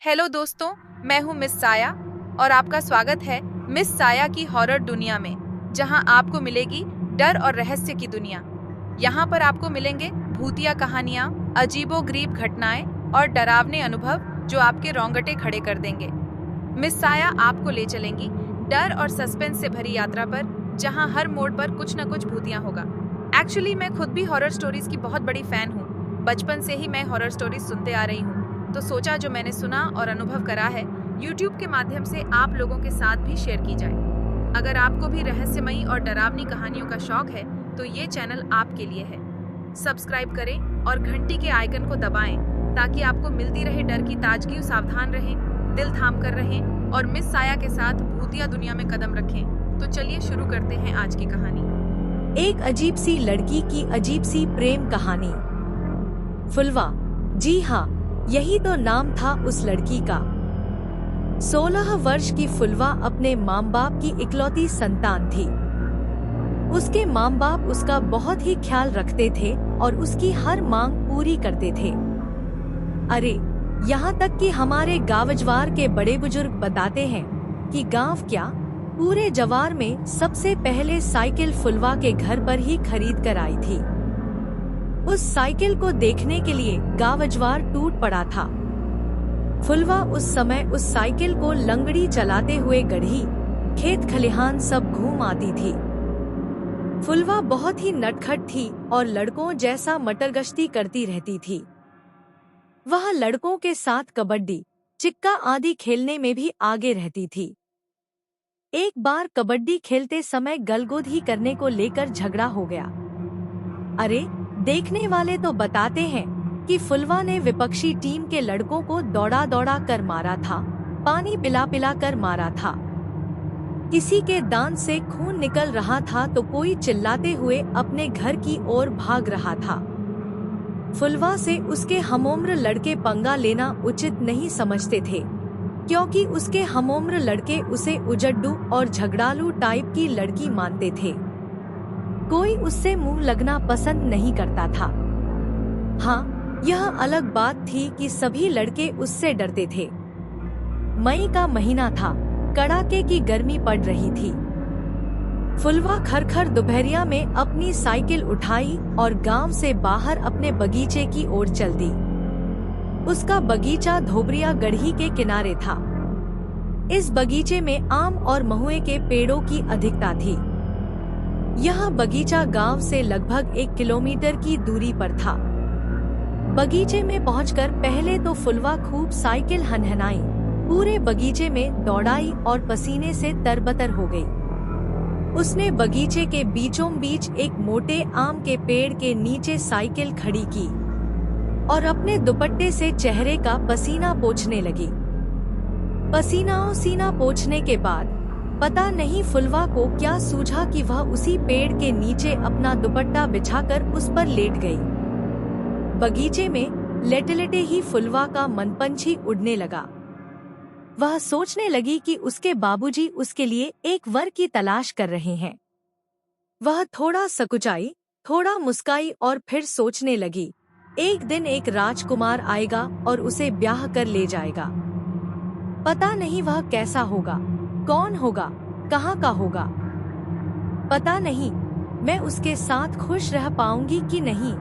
Hello दोस्तों, मैं हूँ मिस साया और आपका स्वागत है मिस साया की हॉरर दुनिया में, जहाँ आपको मिलेगी डर और रहस्य की दुनिया। यहाँ पर आपको मिलेंगे भूतिया कहानियाँ, अजीबोगरीब घटनाएं और डरावने अनुभव जो आपके रोंगटे खड़े कर देंगे। मिस साया आपको ले चलेंगी डर और सस्पेंस से भरी यात्रा पर, जहाँ हर मोड़ पर कुछ न कुछ भूतिया होगा। एक्चुअली मैं खुद भी हॉरर स्टोरीज की बहुत बड़ी फैन हूँ। बचपन से ही मैं हॉरर स्टोरीज सुनते आ रही हूँ, तो सोचा जो मैंने सुना और अनुभव करा है YouTube के माध्यम से आप लोगों के साथ भी शेयर की जाए। अगर आपको भी रहस्यमयी और डरावनी कहानियों का शौक है तो ये चैनल आपके लिए है। सब्सक्राइब करें और घंटी के आइकन को दबाएं ताकि आपको मिलती रहे डर की ताजगी। सावधान रहें, दिल थाम कर रहें और मिस साया के साथ भूतिया दुनिया में कदम रखें। तो चलिए शुरू करते हैं आज की कहानी। एक अजीब सी लड़की की अजीब सी प्रेम कहानी। फुलवा, जी हाँ, यही तो नाम था उस लड़की का। 16 वर्ष की फुलवा अपने माँ बाप की इकलौती संतान थी। उसके माँ बाप उसका बहुत ही ख्याल रखते थे और उसकी हर मांग पूरी करते थे। अरे, यहाँ तक कि हमारे गाँवजवार के बड़े बुजुर्ग बताते हैं कि गांव क्या, पूरे जवार में सबसे पहले साइकिल फुलवा के घर पर ही खरीद कर आई थी। उस साइकिल को देखने के लिए गाँवजवार टूट पड़ा था। फुलवा उस समय उस साइकिल को लंगड़ी चलाते हुए गढ़ी, खेत खलिहान सब घूम आती थी। फुलवा बहुत ही नटखट थी और लड़कों जैसा मटरगश्ती करती रहती थी। वह लड़कों के साथ कबड्डी, चिक्का आदि खेलने में भी आगे रहती थी। एक बार कबड्डी खेलते समय गलगोधी करने को लेकर झगड़ा हो गया। अरे, देखने वाले तो बताते हैं कि फुलवा ने विपक्षी टीम के लड़कों को दौड़ा दौड़ा कर मारा था, पानी पिला पिला कर मारा था। किसी के दांत से खून निकल रहा था तो कोई चिल्लाते हुए अपने घर की ओर भाग रहा था। फुलवा से उसके हमउम्र लड़के पंगा लेना उचित नहीं समझते थे, क्योंकि उसके हमउम्र लड़के उसे उजड्डू और झगड़ालू टाइप की लड़की मानते थे। कोई उससे मुंह लगना पसंद नहीं करता था। हाँ, यह अलग बात थी कि सभी लड़के उससे डरते थे। मई का महीना था, कड़ाके की गर्मी पड़ रही थी। फुलवा खरखर दोपहरिया में अपनी साइकिल उठाई और गांव से बाहर अपने बगीचे की ओर चल दी। उसका बगीचा धोबरिया गढ़ी के किनारे था। इस बगीचे में आम और महुए के पेड़ों की अधिकता थी। यह बगीचा गांव से लगभग 1 किलोमीटर की दूरी पर था। बगीचे में पहुंचकर पहले तो फुलवा खूब साइकिल हनहनाई, पूरे बगीचे में दौड़ाई और पसीने से तरबतर हो गई। उसने बगीचे के बीचों बीच एक मोटे आम के पेड़ के नीचे साइकिल खड़ी की और अपने दुपट्टे से चेहरे का पसीना पोंछने लगी। सीना पोंछने के बाद पता नहीं फुलवा को क्या सूझा कि वह उसी पेड़ के नीचे अपना दुपट्टा बिछाकर उस पर लेट गई। बगीचे में लेटे-लेटे ही फुलवा का मनपंछी उड़ने लगा। वह सोचने लगी कि उसके बाबूजी उसके लिए एक वर की तलाश कर रहे हैं। वह थोड़ा सकुचाई, थोड़ा मुस्काई और फिर सोचने लगी, एक दिन एक राजकुमार आएगा और उसे ब्याह कर ले जाएगा। पता नहीं वह कैसा होगा, कौन होगा, कहाँ का होगा, पता नहीं मैं उसके साथ खुश रह पाऊंगी कि नहीं।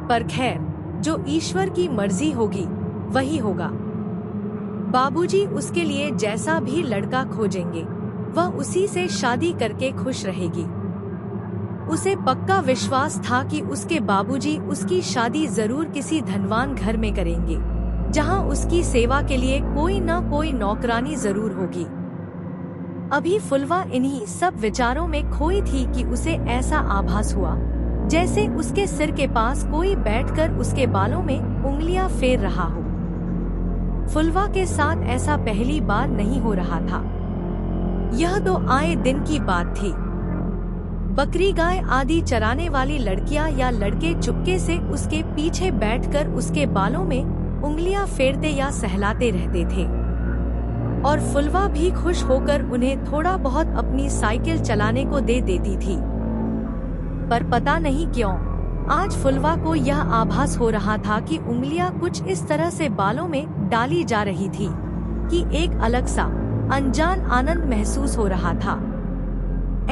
पर खैर, जो ईश्वर की मर्जी होगी वही होगा। बाबूजी उसके लिए जैसा भी लड़का खोजेंगे, वह उसी से शादी करके खुश रहेगी। उसे पक्का विश्वास था कि उसके बाबूजी उसकी शादी जरूर किसी धनवान घर में करेंगे, जहां उसकी सेवा के लिए कोई न कोई नौकरानी जरूर होगी। अभी फुलवा इन्हीं सब विचारों में खोई थी कि उसे ऐसा आभास हुआ जैसे उसके सिर के पास कोई बैठकर उसके बालों में उंगलियां फेर रहा हो। फुलवा के साथ ऐसा पहली बार नहीं हो रहा था। यह तो आए दिन की बात थी। बकरी गाय आदि चराने वाली लड़कियां या लड़के चुपके से उसके पीछे बैठकर उसके बालों में उंगलियां फेरते या सहलाते रहते थे और फुलवा भी खुश होकर उन्हें थोड़ा बहुत अपनी साइकिल चलाने को दे देती थी। पर पता नहीं क्यों आज फुलवा को यह आभास हो रहा था कि उंगलियां कुछ इस तरह से बालों में डाली जा रही थी कि एक अलग सा अनजान आनंद महसूस हो रहा था।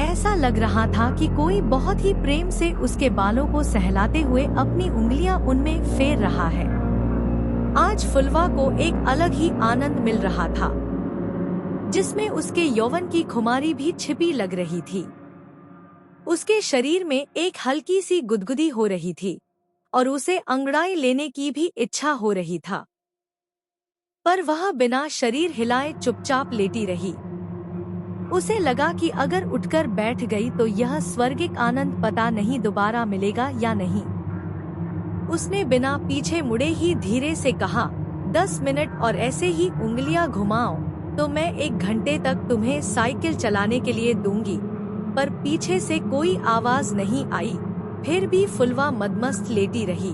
ऐसा लग रहा था कि कोई बहुत ही प्रेम से उसके बालों को सहलाते हुए अपनी उंगलियां उनमें फेर रहा है। आज फुलवा को एक अलग ही आनंद मिल रहा था, जिसमें उसके यौवन की खुमारी भी छिपी लग रही थी। उसके शरीर में एक हल्की सी गुदगुदी हो रही थी और उसे अंगड़ाई लेने की भी इच्छा हो रही था, पर वह बिना शरीर हिलाए चुपचाप लेटी रही। उसे लगा कि अगर उठकर बैठ गई तो यह स्वर्गिक आनंद पता नहीं दोबारा मिलेगा या नहीं। उसने बिना पीछे मुड़े ही धीरे से कहा, 10 मिनट और ऐसे ही उंगलियां घुमाओ तो मैं 1 घंटे तक तुम्हें साइकिल चलाने के लिए दूंगी। पर पीछे से कोई आवाज नहीं आई। फिर भी फुलवा मदमस्त लेटी रही।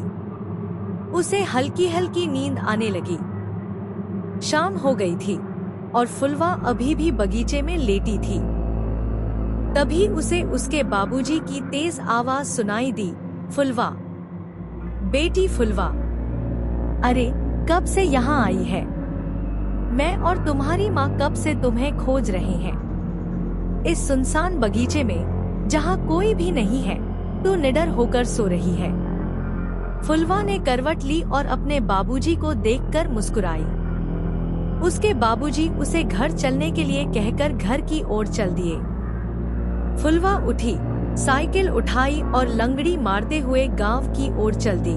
उसे हल्की हल्की नींद आने लगी। शाम हो गई थी और फुलवा अभी भी बगीचे में लेटी थी। तभी उसे उसके बाबूजी की तेज आवाज सुनाई दी, फुलवा, बेटी फुलवा, अरे कब से यहाँ आई है? मैं और तुम्हारी माँ कब से तुम्हें खोज रहे हैं। इस सुनसान बगीचे में जहाँ कोई भी नहीं है, तू निडर होकर सो रही है। फुलवा ने करवट ली और अपने बाबूजी को देखकर मुस्कुराई। उसके बाबूजी उसे घर चलने के लिए कहकर घर की ओर चल दिए। फुलवा उठी, साइकिल उठाई और लंगड़ी मारते हुए गांव की ओर चल दी।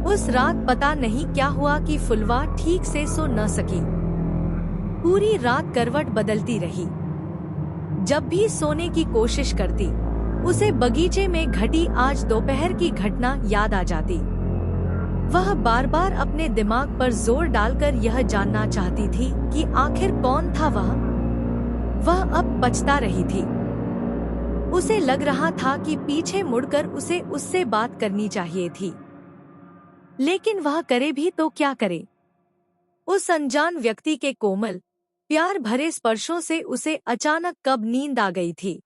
उस रात पता नहीं क्या हुआ कि फुलवा ठीक से सो न सकी। पूरी रात करवट बदलती रही। जब भी सोने की कोशिश करती, उसे बगीचे में घटी आज दोपहर की घटना याद आ जाती। वह बार बार अपने दिमाग पर जोर डालकर यह जानना चाहती थी कि आखिर कौन था वह। वह अब पछता रही थी। उसे लग रहा था कि पीछे मुड़कर उसे उससे बात करनी चाहिए थी, लेकिन वह करे भी तो क्या करे। उस अनजान व्यक्ति के कोमल प्यार भरे स्पर्शों से उसे अचानक कब नींद आ गई थी,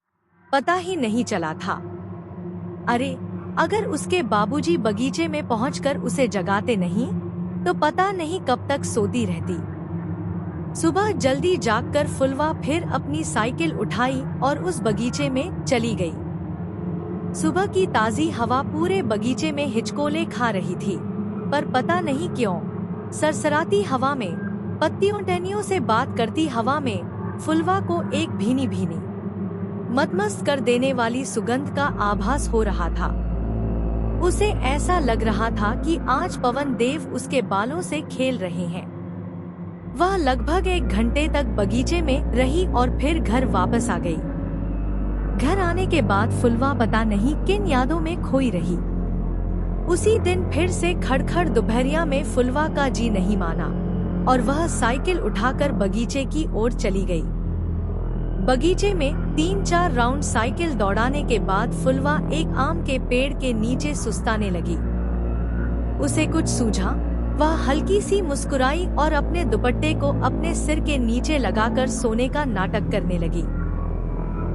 पता ही नहीं चला था। अरे अगर उसके बाबूजी बगीचे में पहुंचकर उसे जगाते नहीं तो पता नहीं कब तक सोती रहती। सुबह जल्दी जागकर फुलवा फिर अपनी साइकिल उठाई और उस बगीचे में चली गई। सुबह की ताजी हवा पूरे बगीचे में हिचकोले खा रही थी, पर पता नहीं क्यों सरसराती हवा में, पत्तियों टहनियों से बात करती हवा में फुलवा को एक भीनी भीनी मदमस्त कर देने वाली सुगंध का आभास हो रहा था। उसे ऐसा लग रहा था कि आज पवन देव उसके बालों से खेल रहे हैं। वह लगभग 1 घंटे तक बगीचे में रही और फिर घर वापस आ गई। घर आने के बाद फुलवा पता नहीं किन यादों में खोई रही। उसी दिन फिर से खड़खड़ दोपहरिया में फुलवा का जी नहीं माना और वह साइकिल उठाकर बगीचे की ओर चली गई। बगीचे में 3-4 राउंड साइकिल दौड़ाने के बाद फुलवा एक आम के पेड़ के नीचे सुस्ताने लगी। उसे कुछ सूझा। वह हल्की सी मुस्कुराई और अपने दुपट्टे को अपने सिर के नीचे लगाकर सोने का नाटक करने लगी।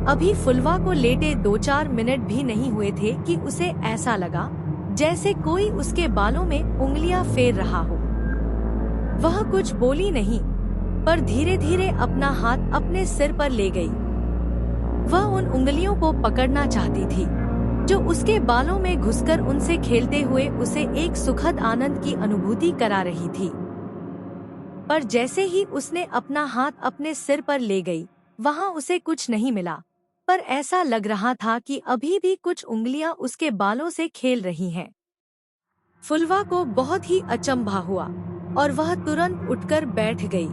अभी फुलवा को लेटे 2-4 मिनट भी नहीं हुए थे कि उसे ऐसा लगा जैसे कोई उसके बालों में उंगलियां फेर रहा हो। वह कुछ बोली नहीं, पर धीरे धीरे अपना हाथ अपने सिर पर ले गई। वह उन उंगलियों को पकड़ना चाहती थी जो उसके बालों में घुसकर उनसे खेलते हुए उसे एक सुखद आनंद की अनुभूति करा रही थी। पर जैसे ही उसने अपना हाथ अपने सिर पर ले गई, वहां उसे कुछ नहीं मिला, पर ऐसा लग रहा था कि अभी भी कुछ उंगलियां उसके बालों से खेल रही हैं। फुलवा को बहुत ही अचंभा हुआ और वह तुरंत उठकर बैठ गई।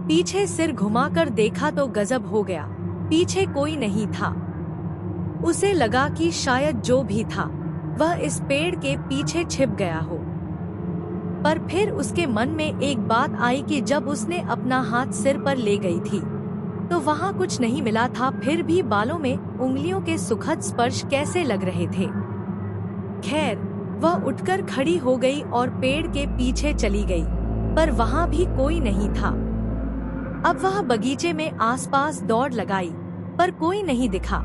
पीछे सिर घुमाकर देखा तो गजब हो गया, पीछे कोई नहीं था। उसे लगा कि शायद जो भी था वह इस पेड़ के पीछे छिप गया हो। पर फिर उसके मन में एक बात आई कि जब उसने अपना हाथ सिर पर ले गई थी तो वहाँ कुछ नहीं मिला था, फिर भी बालों में उंगलियों के सुखद स्पर्श कैसे लग रहे थे। खैर, वह उठकर खड़ी हो गई और पेड़ के पीछे चली गई, पर वहाँ भी कोई नहीं था। अब वह बगीचे में आसपास दौड़ लगाई, पर कोई नहीं दिखा।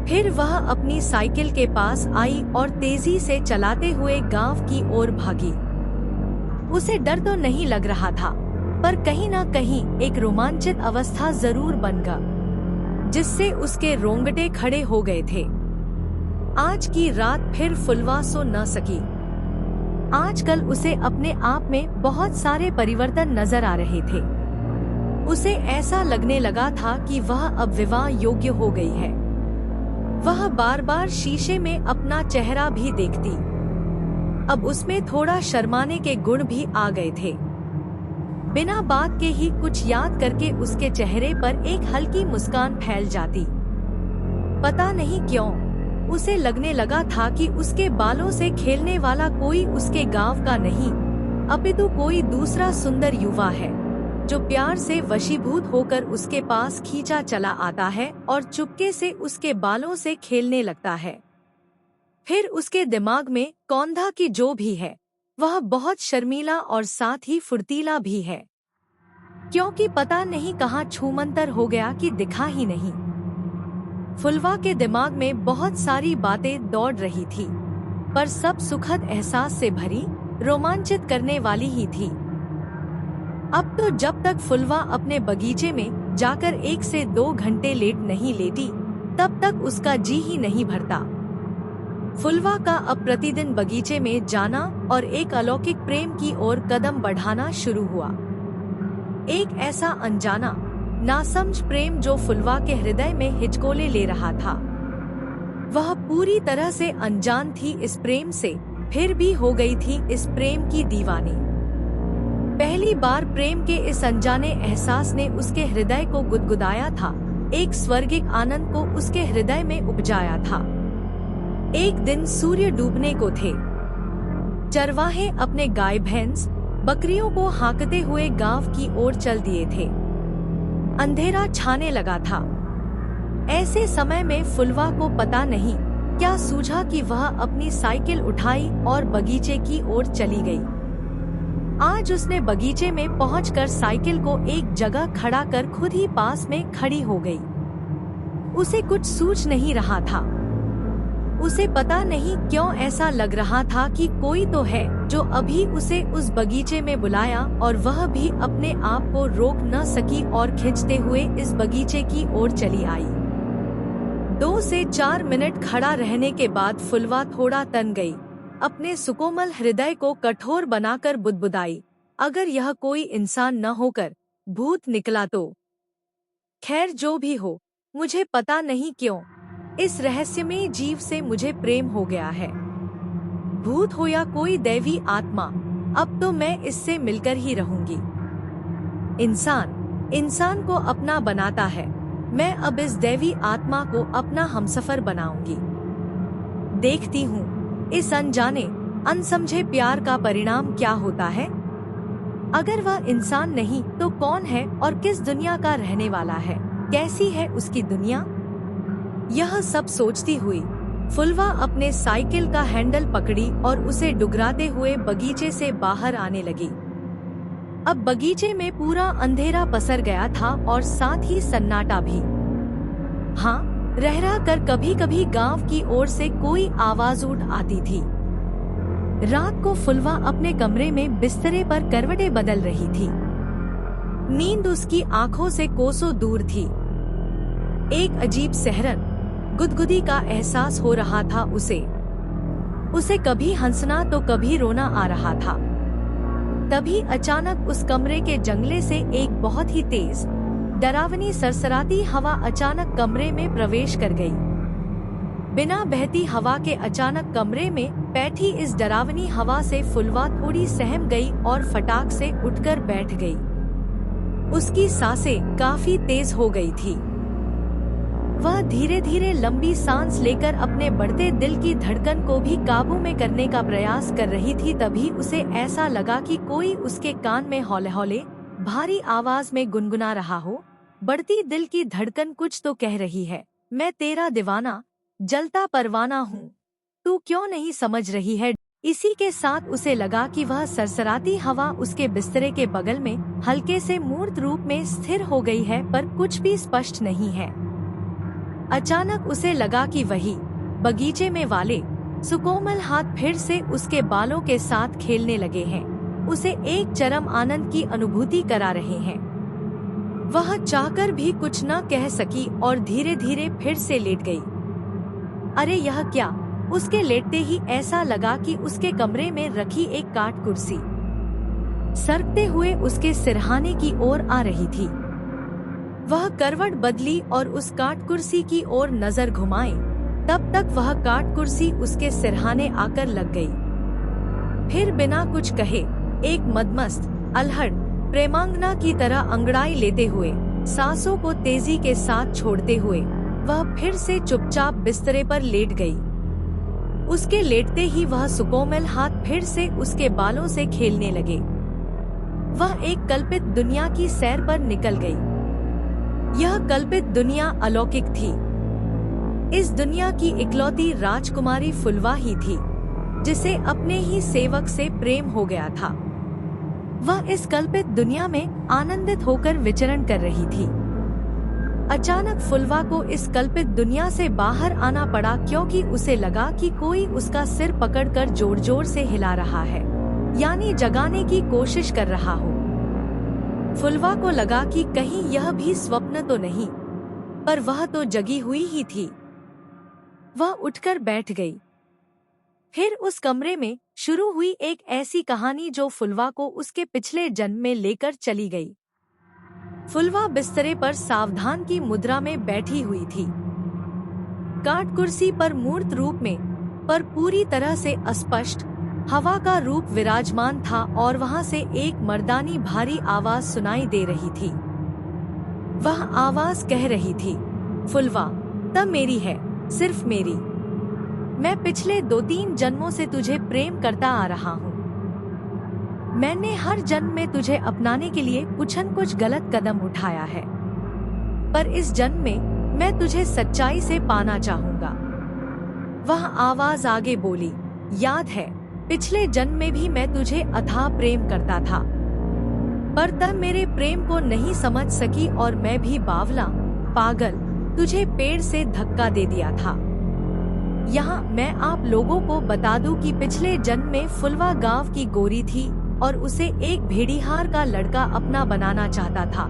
फिर वह अपनी साइकिल के पास आई और तेजी से चलाते हुए गांव की ओर भागी। उसे डर तो नहीं लग रहा था, पर कहीं न कहीं एक रोमांचित अवस्था जरूर बन गई, जिससे उसके रोंगटे खड़े हो गए थे। आज की रात फिर फुलवा सो न सकी। आजकल उसे अपने आप में बहुत सारे परिवर्तन नजर आ रहे थे। उसे ऐसा लगने लगा था कि वह अब विवाह योग्य हो गई है। वह बार बार शीशे में अपना चेहरा भी देखती। अब उसमें थोड़ा शर्माने के गुण भी आ गए थे। बिना बात के ही कुछ याद करके उसके चेहरे पर एक हल्की मुस्कान फैल जाती। पता नहीं क्यों उसे लगने लगा था कि उसके बालों से खेलने वाला कोई उसके गांव का नहीं, अपितु कोई दूसरा सुंदर युवा है, जो प्यार से वशीभूत होकर उसके पास खींचा चला आता है और चुपके से उसके बालों से खेलने लगता है। फिर उसके दिमाग में कौंधा की जो भी है, वह बहुत शर्मीला और साथ ही फुर्तीला भी है, क्योंकि पता नहीं कहाँ छूमंतर हो गया कि दिखा ही नहीं। फुलवा के दिमाग में बहुत सारी बातें दौड़ रही थी, पर सब सुखद एहसास से भरी, रोमांचित करने वाली ही थी। अब तो जब तक फुलवा अपने बगीचे में जाकर 1 से 2 घंटे लेट नहीं लेती, तब तक उसका जी ही नहीं भरता। फुलवा का अब प्रतिदिन बगीचे में जाना और एक अलौकिक प्रेम की ओर कदम बढ़ाना शुरू हुआ। एक ऐसा अनजाना, नासमझ प्रेम जो फुलवा के हृदय में हिचकोले ले रहा था। वह पूरी तरह से अनजान थी इस प्रेम से, फिर भी हो गई थी इस प्रेम की दीवानी। पहली बार प्रेम के इस अनजाने एहसास ने उसके हृदय को गुदगुदाया था, एक स्वर्गिक आनंद को उसके हृदय में उपजाया था। एक दिन सूर्य डूबने को थे। चरवाहे अपने गाय भैंस बकरियों को हाँकते हुए गांव की ओर चल दिए थे। अंधेरा छाने लगा था। ऐसे समय में फुलवा को पता नहीं क्या सूझा कि वह अपनी साइकिल उठाई और बगीचे की ओर चली गई। आज उसने बगीचे में पहुंचकर साइकिल को एक जगह खड़ा कर खुद ही पास में खड़ी हो गई। उसे कुछ सूझ नहीं रहा था। उसे पता नहीं क्यों ऐसा लग रहा था कि कोई तो है जो अभी उसे उस बगीचे में बुलाया, और वह भी अपने आप को रोक न सकी और खींचते हुए इस बगीचे की ओर चली आई। 2 से 4 मिनट खड़ा रहने के बाद फुलवा थोड़ा तन गई। अपने सुकोमल हृदय को कठोर बनाकर बुदबुदाई, अगर यह कोई इंसान न होकर भूत निकला तो। खैर जो भी हो, मुझे पता नहीं क्यों इस रहस्यमय जीव से मुझे प्रेम हो गया है। भूत हो या कोई दैवी आत्मा, अब तो मैं इससे मिलकर ही रहूंगी। इंसान को अपना बनाता है। मैं अब इस दैवी आत्मा को अपना हमसफर बनाऊंगी। देखती हूँ इस अनजाने अनसमझे प्यार का परिणाम क्या होता है। अगर वह इंसान नहीं तो कौन है और किस दुनिया का रहने वाला है, कैसी है उसकी दुनिया। यह सब सोचती हुई फुलवा अपने साइकिल का हैंडल पकड़ी और उसे डुगराते हुए बगीचे से बाहर आने लगी। अब बगीचे में पूरा अंधेरा पसर गया था और साथ ही सन्नाटा भी। हाँ, रह कर कभी कभी गांव की ओर से कोई आवाज उठ आती थी। रात को फुलवा अपने कमरे में बिस्तरे पर करवटें बदल रही थी। नींद उसकी आंखों से कोसों दूर थी। एक अजीब सहरन, गुदगुदी का एहसास हो रहा था उसे कभी हंसना तो कभी रोना आ रहा था। तभी अचानक उस कमरे के जंगले से एक बहुत ही तेज, डरावनी सरसराती हवा अचानक कमरे में प्रवेश कर गई। बिना बहती हवा के अचानक कमरे में बैठी इस डरावनी हवा से फुलवा थोड़ी सहम गई और फटाक से उठकर बैठ गई। उसकी सांसें काफी तेज हो गई थी। वह धीरे धीरे लंबी सांस लेकर अपने बढ़ते दिल की धड़कन को भी काबू में करने का प्रयास कर रही थी। तभी उसे ऐसा लगा कि कोई उसके कान में हौले हौले भारी आवाज में गुनगुना रहा हो। बढ़ती दिल की धड़कन कुछ तो कह रही है, मैं तेरा दीवाना, जलता परवाना हूँ, तू क्यों नहीं समझ रही है। इसी के साथ उसे लगा कि वह सरसराती हवा उसके बिस्तरे के बगल में हल्के से मूर्त रूप में स्थिर हो गई है, पर कुछ भी स्पष्ट नहीं है। अचानक उसे लगा कि वही बगीचे में वाले सुकोमल हाथ फिर से उसके बालों के साथ खेलने लगे हैं, उसे एक चरम आनंद की अनुभूति करा रहे हैं। वह चाहकर भी कुछ न कह सकी और धीरे धीरे फिर से लेट गई। अरे यह क्या! उसके लेटते ही ऐसा लगा कि उसके कमरे में रखी एक काठ कुर्सी सरकते हुए उसके सिरहाने की ओर आ रही थी। वह करवट बदली और उस काठ कुर्सी की ओर नजर घुमाए, तब तक वह काठ कुर्सी उसके सिरहाने आकर लग गई। फिर बिना कुछ कहे एक मदमस्त अल्हड़ प्रेमांगना की तरह अंगड़ाई लेते हुए, सांसों को तेजी के साथ छोड़ते हुए वह फिर से चुपचाप बिस्तरे पर लेट गई। उसके लेटते ही वह सुकोमल हाथ फिर से उसके बालों से खेलने लगे। वह एक कल्पित दुनिया की सैर पर निकल गई। यह कल्पित दुनिया अलौकिक थी। इस दुनिया की इकलौती राजकुमारी फुलवा ही थी, जिसे अपने ही सेवक से प्रेम हो गया था। वह इस कल्पित दुनिया में आनंदित होकर विचरण कर रही थी। अचानक फुलवा को इस कल्पित दुनिया से बाहर आना पड़ा, क्योंकि उसे लगा कि कोई उसका सिर पकड़कर जोर जोर से हिला रहा है, यानी जगाने की कोशिश कर रहा हो। फुलवा को लगा कि कहीं यह भी स्वप्न तो नहीं, पर वह तो जगी हुई ही थी। वह उठकर बैठ गई। फिर उस कमरे में शुरू हुई एक ऐसी कहानी जो फुलवा को उसके पिछले जन्म में लेकर चली गई। फुलवा बिस्तरे पर सावधान की मुद्रा में बैठी हुई थी। काठ कुर्सी पर मूर्त रूप में, पर पूरी तरह से अस्पष्ट, हवा का रूप विराजमान था और वहां से एक मर्दानी भारी आवाज सुनाई दे रही थी। वह आवाज कह रही थी, फुलवा, तब मेरी है, सिर्फ मेरी। मैं पिछले 2-3 जन्मों से तुझे प्रेम करता आ रहा हूँ। मैंने हर जन्म में तुझे अपनाने के लिए कुछ न कुछ गलत कदम उठाया है, पर इस जन्म में मैं तुझे सच्चाई से पाना चाहूँगा। वह आवाज आगे बोली, याद है, पिछले जन्म में भी मैं तुझे अथाह प्रेम करता था, पर तब मेरे प्रेम को नहीं समझ सकी और मैं भी बावला, पागल, तुझे पेड़ से धक्का दे दिया था। यहाँ मैं आप लोगों को बता दूं कि पिछले जन्म में फुलवा गांव की गोरी थी और उसे एक भेड़िहार का लड़का अपना बनाना चाहता था,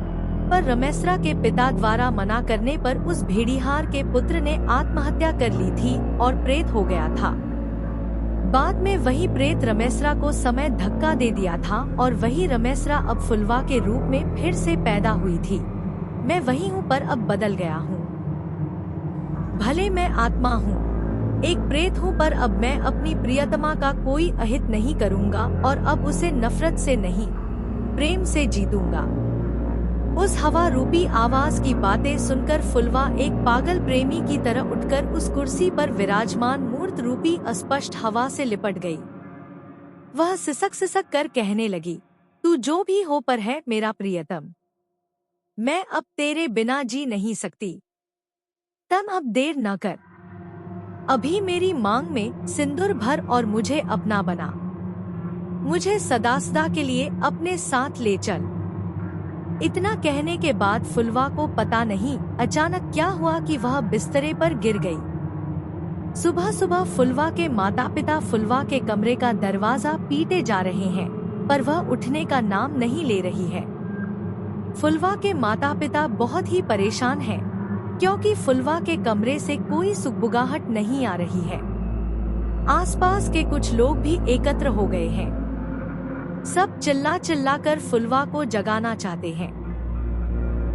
पर रमेसरा के पिता द्वारा मना करने पर उस भेड़िहार के पुत्र ने आत्महत्या कर ली थी और प्रेत हो गया था। बाद में वही प्रेत रमेसरा को समय धक्का दे दिया था और वही रमेसरा अब फुलवा के रूप में फिर से पैदा हुई थी। मैं वही हूँ, पर अब बदल गया हूँ। भले मैं आत्मा हूँ, एक प्रेत हूँ, पर अब मैं अपनी प्रियतमा का कोई अहित नहीं करूँगा और अब उसे नफरत से नहीं, प्रेम से जीतूंगा। उस हवा रूपी आवाज की बातें सुनकर फुलवा एक पागल प्रेमी की तरह उठकर उस कुर्सी पर विराजमान मूर्त रूपी अस्पष्ट हवा से लिपट गई। वह सिसक सिसक कर कहने लगी, तू जो भी हो पर है मेरा प्रियतम। मैं अब तेरे बिना जी नहीं सकती। तुम अब देर न कर, अभी मेरी मांग में सिंदूर भर और मुझे अपना बना। मुझे सदा सदा के लिए अपने साथ ले चल। इतना कहने के बाद फुलवा को पता नहीं अचानक क्या हुआ कि वह बिस्तरे पर गिर गई। सुबह सुबह फुलवा के माता पिता फुलवा के कमरे का दरवाजा पीटे जा रहे हैं, पर वह उठने का नाम नहीं ले रही है। फुलवा के माता पिता बहुत ही परेशान हैं, क्योंकि फुलवा के कमरे से कोई सुगबुगाहट नहीं आ रही है। आसपास के कुछ लोग भी एकत्र हो गए हैं। सब चिल्ला चिल्ला कर फुलवा को जगाना चाहते हैं।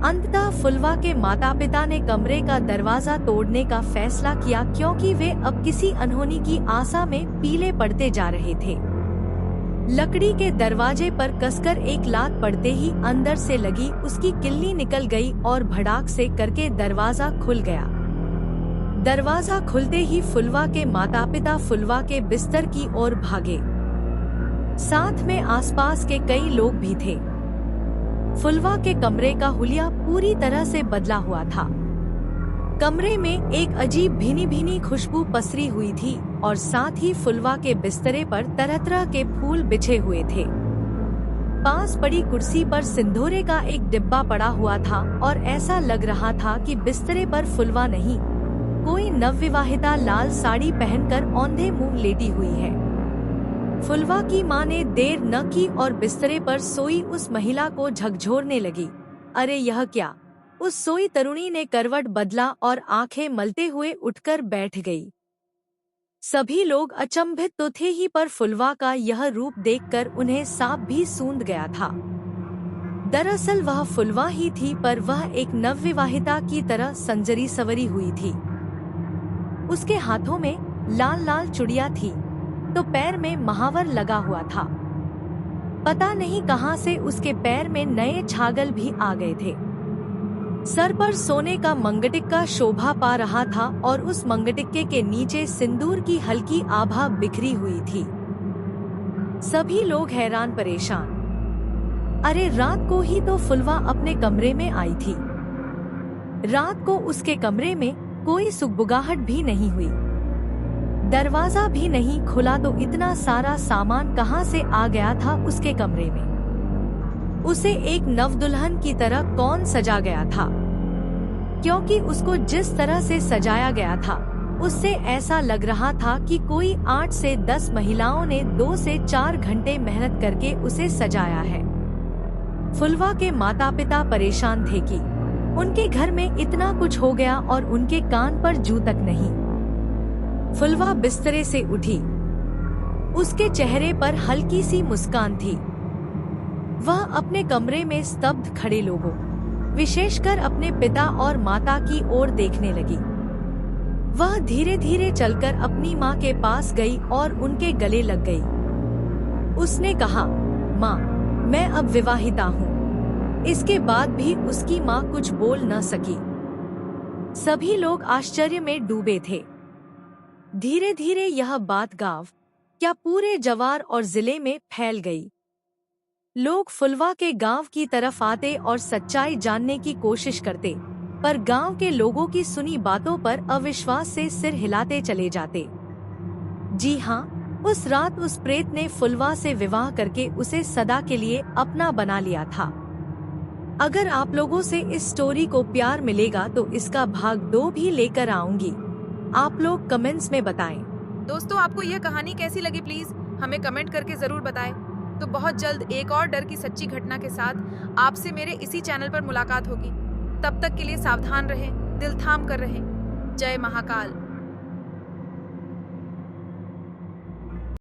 अंततः फुलवा के माता पिता ने कमरे का दरवाजा तोड़ने का फैसला किया, क्योंकि वे अब किसी अनहोनी की आशा में पीले पड़ते जा रहे थे। लकड़ी के दरवाजे पर कसकर एक लात पड़ते ही अंदर से लगी उसकी किल्ली निकल गई और भड़ाक से करके दरवाजा खुल गया। दरवाजा खुलते ही फुलवा के माता पिता फुलवा के बिस्तर की ओर भागे। साथ में आसपास के कई लोग भी थे। फुलवा के कमरे का हुलिया पूरी तरह से बदला हुआ था। कमरे में एक अजीब भीनी भीनी खुशबू पसरी हुई थी और साथ ही फुलवा के बिस्तरे पर तरह तरह के फूल बिछे हुए थे। पास पड़ी कुर्सी पर सिंदूरे का एक डिब्बा पड़ा हुआ था और ऐसा लग रहा था कि बिस्तरे पर फुलवा नहीं कोई नवविवाहिता लाल साड़ी पहनकर औंधे मुंह लेटी हुई है। फुलवा की मां ने देर न की और बिस्तरे पर सोई उस महिला को झकझोरने लगी। अरे यह क्या! उस सोई तरुणी ने करवट बदला और आंखें मलते हुए उठकर बैठ गई। सभी लोग अचंभित तो थे ही, पर फुलवा का यह रूप देखकर उन्हें सांप भी सूंघ गया था। दरअसल वह फुलवा ही थी, पर वह एक नवविवाहिता की तरह संजरी सवरी हुई थी। उसके हाथों में लाल लाल चूड़ियां थी, तो पैर में महावर लगा हुआ था। पता नहीं कहां से उसके पैर में नए छागल भी आ गए थे। सर पर सोने का मंगटिक्का शोभा पा रहा था और उस मंगटिक्के के नीचे सिंदूर की हल्की आभा बिखरी हुई थी। सभी लोग हैरान परेशान। अरे रात को ही तो फुलवा अपने कमरे में आई थी। रात को उसके कमरे में कोई सुगबुगाहट भी नहीं हुई। दरवाजा भी नहीं खुला, तो इतना सारा सामान कहां से आ गया था उसके कमरे में? उसे एक नवदुल्हन की तरह कौन सजा गया था? क्योंकि उसको जिस तरह से सजाया गया था, उससे ऐसा लग रहा था कि कोई 8 से 10 महिलाओं ने 2 से 4 घंटे मेहनत करके उसे सजाया है। फुलवा के माता पिता परेशान थे कि उनके घर में इतना कुछ हो गया और उनके कान पर जू तक नहीं। फुलवा बिस्तरे से उठी। उसके चेहरे पर हल्की सी मुस्कान थी। वह अपने कमरे में स्तब्ध खड़े लोगों, विशेषकर अपने पिता और माता की ओर देखने लगी। वह धीरे धीरे चलकर अपनी माँ के पास गई और उनके गले लग गई। उसने कहा, माँ, मैं अब विवाहिता हूँ। इसके बाद भी उसकी माँ कुछ बोल न सकी। सभी लोग आश्चर्य में डूबे थे। धीरे धीरे यह बात गांव, क्या पूरे जवार और जिले में फैल गई। लोग फुलवा के गांव की तरफ आते और सच्चाई जानने की कोशिश करते, पर गांव के लोगों की सुनी बातों पर अविश्वास से सिर हिलाते चले जाते। जी हाँ, उस रात उस प्रेत ने फुलवा से विवाह करके उसे सदा के लिए अपना बना लिया था। अगर आप लोगों से इस स्टोरी को प्यार मिलेगा तो इसका भाग 2 भी लेकर आऊंगी। आप लोग कमेंट्स में बताएं। दोस्तों, आपको यह कहानी कैसी लगी प्लीज हमें कमेंट करके जरूर बताएं। तो बहुत जल्द एक और डर की सच्ची घटना के साथ आपसे मेरे इसी चैनल पर मुलाकात होगी। तब तक के लिए सावधान रहें, दिल थाम कर रहें। जय महाकाल।